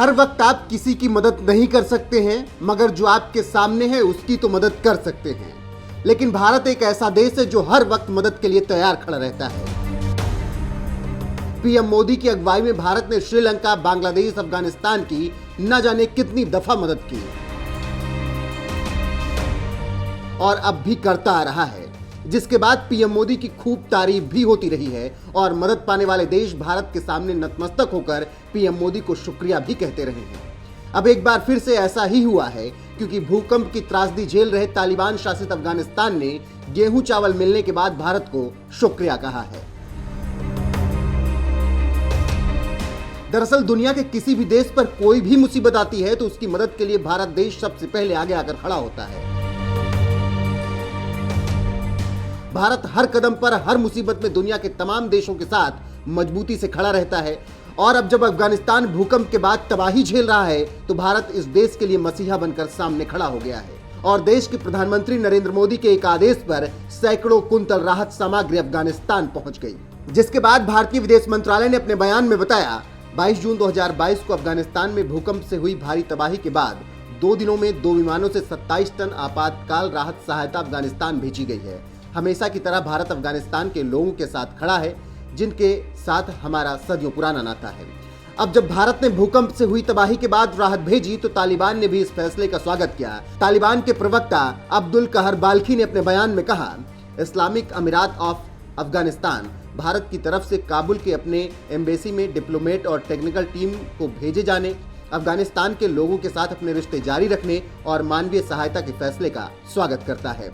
हर वक्त आप किसी की मदद नहीं कर सकते हैं, मगर जो आपके सामने है उसकी तो मदद कर सकते हैं। लेकिन भारत एक ऐसा देश है जो हर वक्त मदद के लिए तैयार खड़ा रहता है। पीएम मोदी की अगुवाई में भारत ने श्रीलंका, बांग्लादेश, अफगानिस्तान की न जाने कितनी दफा मदद की और अब भी करता आ रहा है, जिसके बाद पीएम मोदी की खूब तारीफ भी होती रही है और मदद पाने वाले देश भारत के सामने नतमस्तक होकर पीएम मोदी को शुक्रिया भी कहते रहे हैं। अब एक बार फिर से ऐसा ही हुआ है, क्योंकि भूकंप की त्रासदी झेल रहे तालिबान शासित अफगानिस्तान ने गेहूं चावल मिलने के बाद भारत को शुक्रिया कहा है। दरअसल दुनिया के किसी भी देश पर कोई भी मुसीबत आती है तो उसकी मदद के लिए भारत देश सबसे पहले आगे आकर खड़ा होता है। भारत हर कदम पर, हर मुसीबत में दुनिया के तमाम देशों के साथ मजबूती से खड़ा रहता है और अब जब अफगानिस्तान भूकंप के बाद तबाही झेल रहा है तो भारत इस देश के लिए मसीहा बनकर सामने खड़ा हो गया है और देश के प्रधानमंत्री नरेंद्र मोदी के एक आदेश पर सैकड़ों कुंतल राहत सामग्री अफगानिस्तान पहुंच गई, जिसके बाद भारतीय विदेश मंत्रालय ने अपने बयान में बताया 22 जून 2022 को अफगानिस्तान में भूकंप से हुई भारी तबाही के बाद 2 दिनों में 2 विमानों से 27 टन आपातकाल राहत सहायता अफगानिस्तान भेजी गई है। हमेशा की तरह भारत अफगानिस्तान के लोगों के साथ खड़ा है, जिनके साथ हमारा सदियों पुराना नाता है। अब जब भारत ने भूकंप से हुई तबाही के बाद राहत भेजी तो तालिबान ने भी इस फैसले का स्वागत किया। तालिबान के प्रवक्ता अब्दुल कहर बाल्खी ने अपने बयान में कहा, इस्लामिक अमीरात ऑफ अफगानिस्तान भारत की तरफ से काबुल के अपने एम्बेसी में डिप्लोमेट और टेक्निकल टीम को भेजे जाने, अफगानिस्तान के लोगों के साथ अपने रिश्ते जारी रखने और मानवीय सहायता के फैसले का स्वागत करता है।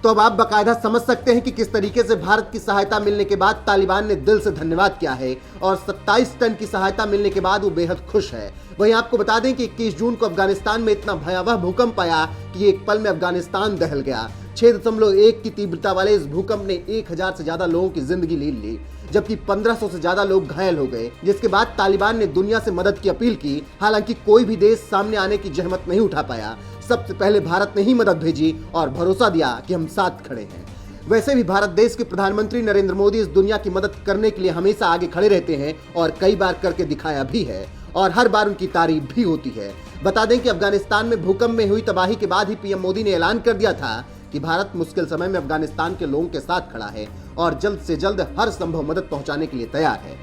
तो अब आप बाकायदा समझ सकते हैं कि किस तरीके से भारत की सहायता मिलने के बाद तालिबान ने दिल से धन्यवाद किया है और 27 टन की सहायता मिलने के बाद वो बेहद खुश है। वहीं आपको बता दें कि 21 जून को अफगानिस्तान में इतना भयावह भूकंप आया कि एक पल में अफगानिस्तान दहल गया। 6.1 की तीव्रता वाले इस भूकंप ने 1000 से ज्यादा लोगों की जिंदगी ले ली, जबकि 1500 से ज्यादा लोग घायल हो गए, जिसके बाद तालिबान ने दुनिया से मदद की अपील की। हालांकि कोई भी देश सामने आने की जहमत नहीं उठा पाया। सबसे पहले भारत ने ही मदद भेजी और भरोसा दिया कि हम साथ खड़े हैं। वैसे भी भारत देश के प्रधानमंत्री नरेंद्र मोदी इस दुनिया की मदद करने के लिए हमेशा आगे खड़े रहते हैं और कई बार करके दिखाया भी है और हर बार उनकी तारीफ भी होती है। बता दें कि अफगानिस्तान में भूकंप में हुई तबाही के बाद ही पीएम मोदी ने ऐलान कर दिया था कि भारत मुश्किल समय में अफगानिस्तान के लोगों के साथ खड़ा है और जल्द से जल्द हर संभव मदद पहुंचाने के लिए तैयार है।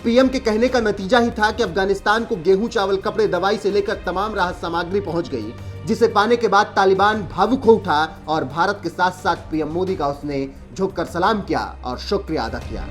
पीएम के कहने का नतीजा ही था कि अफगानिस्तान को गेहूं, चावल, कपड़े, दवाई से लेकर तमाम राहत सामग्री पहुंच गई, जिसे पाने के बाद तालिबान भावुक हो उठा और भारत के साथ साथ पीएम मोदी का उसने झुककर सलाम किया और शुक्रिया अदा किया।